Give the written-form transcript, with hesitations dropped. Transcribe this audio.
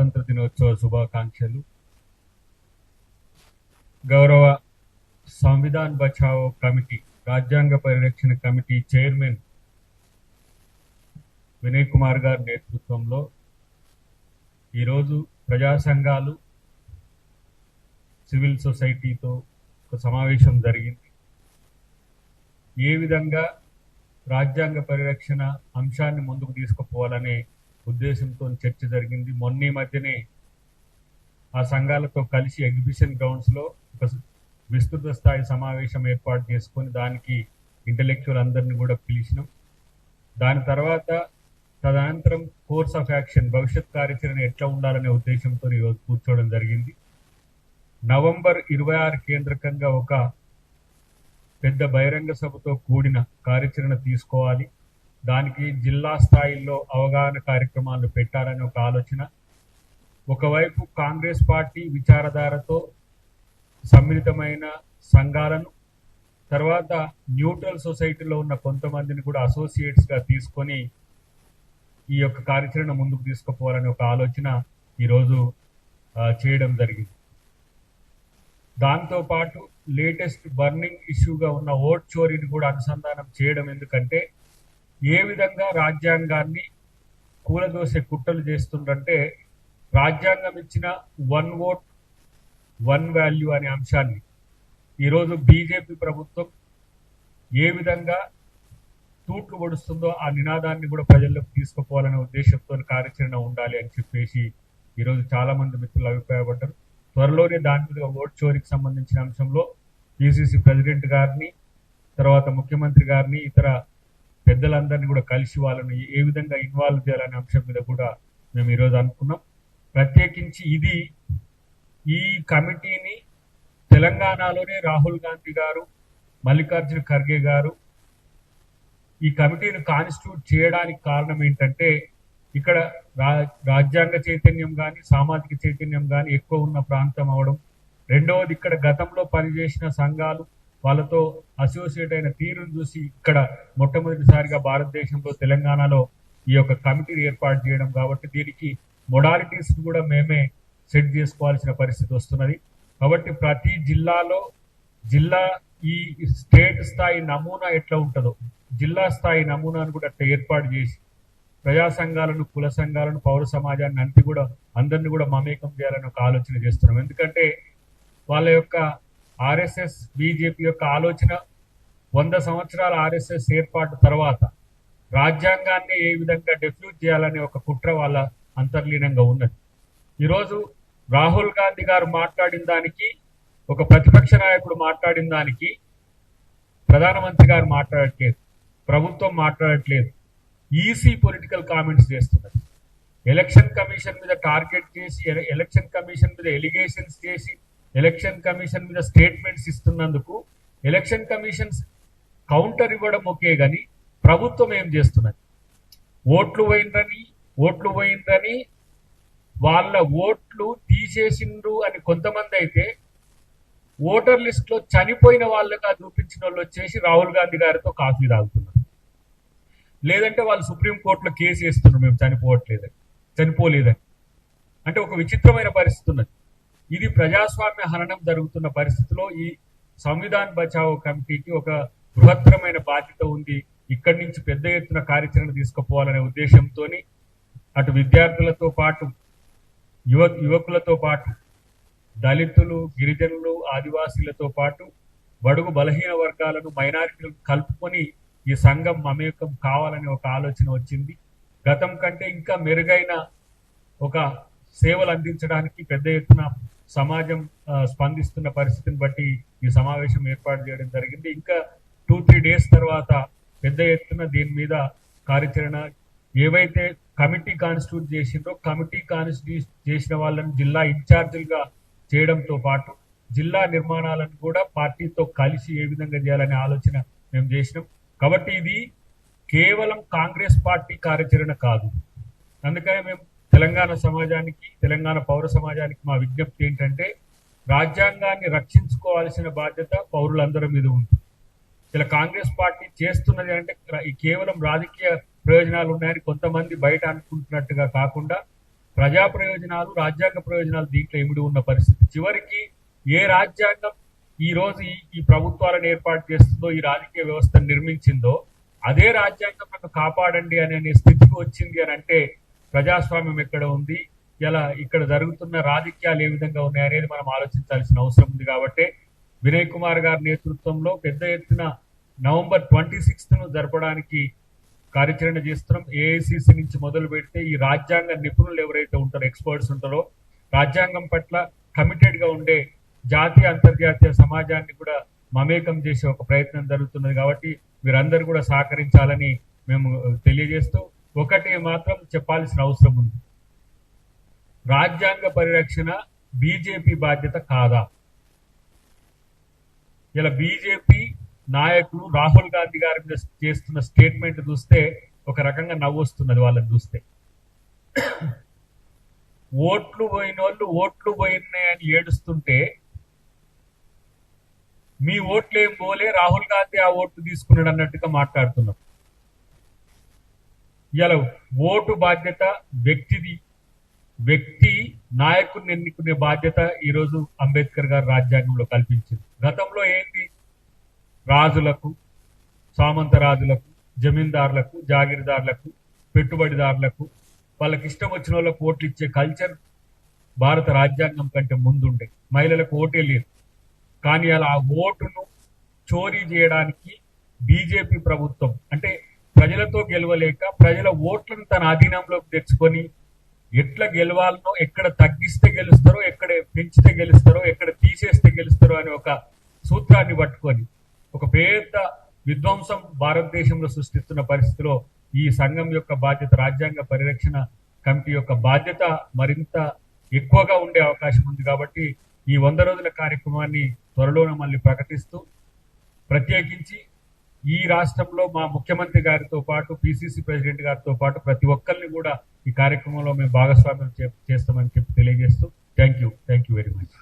స్వాతంత్ర దినోత్సవ శుభాకాంక్షలు. గౌరవ సంవిధాన్ బచావో కమిటీ, రాజ్యాంగ పరిరక్షణ కమిటీ చైర్మన్ వినయ్ కుమార్ గారి నేతృత్వంలో ఈరోజు ప్రజా సంఘాలు, సివిల్ సొసైటీతో ఒక సమావేశం జరిగింది. ఏ విధంగా రాజ్యాంగ పరిరక్షణ అంశాన్ని ముందుకు తీసుకుపోవాలనే ఉద్దేశంతో చర్చ జరిగింది. మొన్న మధ్యనే ఆ సంఘాలతో కలిసి ఎగ్జిబిషన్ గ్రౌండ్స్ లో ఒక విస్తృత స్థాయి సమావేశం ఏర్పాటు చేసుకొని దానికి ఇంటలెక్చువల్ అందరినీ కూడా పిలిచినాం. దాని తర్వాత తదనంతరం కోర్స్ ఆఫ్ యాక్షన్, భవిష్యత్ కార్యాచరణ ఎట్లా ఉండాలనే ఉద్దేశంతో ఈరోజు కూర్చోవడం జరిగింది. నవంబర్ 26 కేంద్రకంగా ఒక పెద్ద బహిరంగ సభతో కూడిన కార్యాచరణ తీసుకోవాలి. దానికి జిల్లా స్థాయిలో అవగాహన కార్యక్రమాలు పెట్టాలని ఒక ఆలోచన. ఒకవైపు కాంగ్రెస్ పార్టీ విచారధారతో సమ్మిళితమైన సంఘాలను, తర్వాత న్యూట్రల్ సొసైటీలో ఉన్న కొంతమందిని కూడా అసోసియేట్స్ గా తీసుకొని ఈ యొక్క కార్యాచరణ ముందుకు తీసుకుపోవాలని ఒక ఆలోచన ఈరోజు చేయడం జరిగింది. దాంతో పాటు లేటెస్ట్ బర్నింగ్ ఇష్యూగా ఉన్న ఓట్ చోరీని కూడా అనుసంధానం చేయడం. ఎందుకంటే ఏ విధంగా రాజ్యాంగాన్ని కూలదోసే కుట్రలు చేస్తుందంటే, రాజ్యాంగం ఇచ్చిన 1 ఓట్ 1 వాల్యూ అనే అంశాన్ని ఈరోజు బీజేపీ ప్రభుత్వం ఏ విధంగా తూట్లు పొడుస్తుందో ఆ నినాదాన్ని కూడా ప్రజల్లోకి తీసుకుపోవాలనే ఉద్దేశంతో కార్యాచరణ ఉండాలి అని చెప్పేసి ఈరోజు చాలా మంది మిత్రులు అభిప్రాయపడ్డారు. త్వరలోనే దాని మీద ఓట్ చోరీకి సంబంధించిన అంశంలో పిసిసి ప్రెసిడెంట్ గారిని, తర్వాత ముఖ్యమంత్రి గారిని, ఇతర పెద్దలందరినీ కూడా కలిసి వాళ్ళని ఏ విధంగా ఇన్వాల్వ్ చేయాలనే అంశం మీద కూడా మేము ఈరోజు అనుకున్నాం. ప్రత్యేకించి ఈ కమిటీని తెలంగాణలోనే రాహుల్ గాంధీ గారు, మల్లికార్జున ఖర్గే గారు ఈ కమిటీని కాన్స్టిట్యూట్ చేయడానికి కారణం ఏంటంటే, ఇక్కడ రాజ్యాంగ చైతన్యం కానీ, సామాజిక చైతన్యం కానీ ఎక్కువ ఉన్న ప్రాంతం అవడం. రెండవది, ఇక్కడ గతంలో పనిచేసిన సంఘాలు వాళ్ళతో అసోసియేట్ అయిన తీరును చూసి ఇక్కడ మొట్టమొదటిసారిగా భారతదేశంలో తెలంగాణలో ఈ యొక్క కమిటీని ఏర్పాటు చేయడం. కాబట్టి దీనికి మొడాలిటీస్ కూడా మేమే సెట్ చేసుకోవాల్సిన పరిస్థితి వస్తున్నది. కాబట్టి ప్రతి జిల్లాలో ఈ స్టేట్ స్థాయి నమూనా ఎట్లా ఉంటుందో జిల్లా స్థాయి నమూనాను కూడా అట్లా ఏర్పాటు చేసి ప్రజా సంఘాలను, కుల సంఘాలను, పౌర సమాజాన్ని అందరినీ కూడా మమేకం చేయాలని ఒక ఆలోచన చేస్తున్నాం. ఎందుకంటే వాళ్ళ యొక్క ఆర్ఎస్ఎస్, బీజేపీ యొక్క ఆలోచన 100 సంవత్సరాల ఆర్ఎస్ఎస్ ఏర్పాటు తర్వాత రాజ్యాంగాన్ని ఏ విధంగా డెఫ్యూజ్ చేయాలనే ఒక కుట్ర వాళ్ళ అంతర్లీనంగా ఉన్నది. ఈరోజు రాహుల్ గాంధీ గారు మాట్లాడిన దానికి, ఒక ప్రతిపక్ష నాయకుడు మాట్లాడిన దానికి ప్రధానమంత్రి గారు మాట్లాడట్లేదు, ప్రభుత్వం మాట్లాడట్లేదు. ఈసీ పొలిటికల్ కామెంట్స్ చేస్తున్నది. ఎలక్షన్ కమిషన్ మీద టార్గెట్ చేసి, ఎలక్షన్ కమిషన్ మీద ఎలిగేషన్స్ చేసి, ఎలక్షన్ కమిషన్ మీద స్టేట్మెంట్స్ ఇస్తున్నందుకు ఎలక్షన్ కమిషన్స్ కౌంటర్ ఇవ్వడం ఒకే గాని ప్రభుత్వం ఏం చేస్తున్నది? ఓట్లు పోయిందని వాళ్ళ ఓట్లు తీసేసిండ్రు అని కొంతమంది అయితే, ఓటర్ లిస్ట్ లో చనిపోయిన వాళ్ళగా చూపించిన వాళ్ళు వచ్చేసి రాహుల్ గాంధీ గారితో కాఫీ తాగుతున్నారు. లేదంటే వాళ్ళు సుప్రీంకోర్టులో కేసు వేస్తున్నారు, మేము చనిపోలేదని. అంటే ఒక విచిత్రమైన పరిస్థితి ఉన్నది. ఇది ప్రజాస్వామ్య హననం జరుగుతున్న పరిస్థితిలో ఈ సంవిధాన్ బచావో కమిటీకి ఒక బృహత్తరమైన బాధ్యత ఉంది. ఇక్కడి నుంచి పెద్ద ఎత్తున కార్యాచరణ తీసుకుపోవాలనే ఉద్దేశంతో అటు విద్యార్థులతో పాటు, యువకులతో పాటు, దళితులు, గిరిజనులు, ఆదివాసీలతో పాటు బడుగు బలహీన వర్గాలను, మైనారిటీలను కలుపుకొని ఈ సంఘం మమేకం కావాలనే ఒక ఆలోచన వచ్చింది. గతం కంటే ఇంకా మెరుగైన ఒక సేవలు అందించడానికి పెద్ద ఎత్తున సమాజం స్పందిస్తున్న పరిస్థితిని బట్టి ఈ సమావేశం ఏర్పాటు చేయడం జరిగింది. ఇంకా 2-3 డేస్ తర్వాత పెద్ద ఎత్తున దీని మీద కార్యాచరణ, ఏవైతే కమిటీ కాన్స్టిట్యూట్ చేసిందో కమిటీ కాన్స్టిట్యూట్ చేసిన వాళ్ళని జిల్లా ఇన్ఛార్జీలుగా చేయడంతో పాటు జిల్లా నిర్మాణాలను కూడా పార్టీతో కలిసి ఏ విధంగా చేయాలనే ఆలోచన మేము చేసినాం. కాబట్టి ఇది కేవలం కాంగ్రెస్ పార్టీ కార్యాచరణ కాదు. అందుకనే మేము తెలంగాణ సమాజానికి, తెలంగాణ పౌర సమాజానికి మా విజ్ఞప్తి ఏంటంటే, రాజ్యాంగాన్ని రక్షించుకోవాల్సిన బాధ్యత పౌరులందరి మీద ఉంది. ఇలా కాంగ్రెస్ పార్టీ చేస్తున్నది అంటే కేవలం రాజకీయ ప్రయోజనాలు ఉన్నాయని కొంతమంది బయట అనుకుంటున్నట్టుగా కాకుండా, ప్రజా ప్రయోజనాలు, రాజ్యాంగ ప్రయోజనాలు దీంట్లో ఇమిడి ఉన్న పరిస్థితి. చివరికి ఏ రాజ్యాంగం ఈ రోజు ఈ ప్రభుత్వాలను ఏర్పాటు చేస్తుందో, ఈ రాజకీయ వ్యవస్థను నిర్మించిందో అదే రాజ్యాంగం నన్ను కాపాడండి అనే స్థితికి వచ్చింది అని అంటే ప్రజాస్వామ్యం ఎక్కడ ఉంది, ఇలా ఇక్కడ జరుగుతున్న రాజకీయాలు ఏ విధంగా ఉన్నాయి అనేది మనం ఆలోచించాల్సిన అవసరం ఉంది. కాబట్టి వినయ్ కుమార్ గారి నేతృత్వంలో పెద్ద ఎత్తున నవంబర్ 26ను జరపడానికి కార్యాచరణ చేస్తున్నాం. ఏఐసిసి నుంచి మొదలు పెడితే ఈ రాజ్యాంగ నిపుణులు ఎవరైతే ఉంటారో, ఎక్స్పర్ట్స్ ఉంటారో, రాజ్యాంగం పట్ల కమిటెడ్ గా ఉండే జాతీయ అంతర్జాతీయ సమాజాన్ని కూడా మమేకం చేసే ఒక ప్రయత్నం జరుగుతున్నది. కాబట్టి వీరందరూ కూడా సహకరించాలని మేము తెలియజేస్తూ ఒకటి మాత్రం చెప్పాల్సిన అవసరం ఉంది. రాజ్యాంగ పరిరక్షణ బీజేపీ బాధ్యత కాదా? ఇలా బీజేపీ నాయకులు రాహుల్ గాంధీ గారి మీద చేస్తున్న స్టేట్మెంట్ చూస్తే ఒక రకంగా నవ్వు వస్తున్నది వాళ్ళని చూస్తే. ఓట్లు పోయిన వాళ్ళు ఓట్లు పోయినాయని ఏడుస్తుంటే మీ ఓట్లు ఏం పోలే, రాహుల్ గాంధీ ఆ ఓట్లు తీసుకున్నాడు అన్నట్టుగా మాట్లాడుతున్నారు. ఇలా ఓటు బాధ్యత వ్యక్తిది. వ్యక్తి నాయకుడిని ఎన్నుకునే బాధ్యత ఈరోజు అంబేద్కర్ గారు రాజ్యాంగంలో కల్పించింది. గతంలో ఏంటి? రాజులకు, సామంత రాజులకు, జమీందారులకు, జాగీర్దారులకు, పెట్టుబడిదారులకు, వాళ్ళకి ఇష్టం వచ్చిన వాళ్ళకు ఓట్లు ఇచ్చే కల్చర్ భారత రాజ్యాంగం కంటే ముందుండే. మహిళలకు ఓటే లేదు. కానీ అలా ఆ ఓటును చోరీ చేయడానికి బీజేపీ ప్రభుత్వం అంటే ప్రజలతో గెలవలేక ప్రజల ఓట్లను తన అధీనంలోకి తెచ్చుకొని ఎట్లా గెలవాలనో, ఎక్కడ తగ్గిస్తే గెలుస్తారో, ఎక్కడ పెంచితే గెలుస్తారో, ఎక్కడ తీసేస్తే గెలుస్తారో అనే ఒక సూత్రాన్ని పట్టుకొని ఒక పెద్ద విధ్వంసం భారతదేశంలో సృష్టిస్తున్న పరిస్థితిలో ఈ సంఘం యొక్క బాధ్యత, రాజ్యాంగ పరిరక్షణ కమిటీ యొక్క బాధ్యత మరింత ఎక్కువగా ఉండే అవకాశం ఉంది. కాబట్టి ఈ 100 రోజుల కార్యక్రమాన్ని త్వరలోనే మళ్ళీ ప్రకటిస్తూ, ప్రత్యేకించి ఈ రాష్ట్రంలో మా ముఖ్యమంత్రి గారితో పాటు, పిసిసి ప్రెసిడెంట్ గారితో పాటు ప్రతి ఒక్కరిని కూడా ఈ కార్యక్రమంలో మేము భాగస్వామ్యం చేస్తామని చెప్పి తెలియజేస్తూ థ్యాంక్ యూ వెరీ మచ్.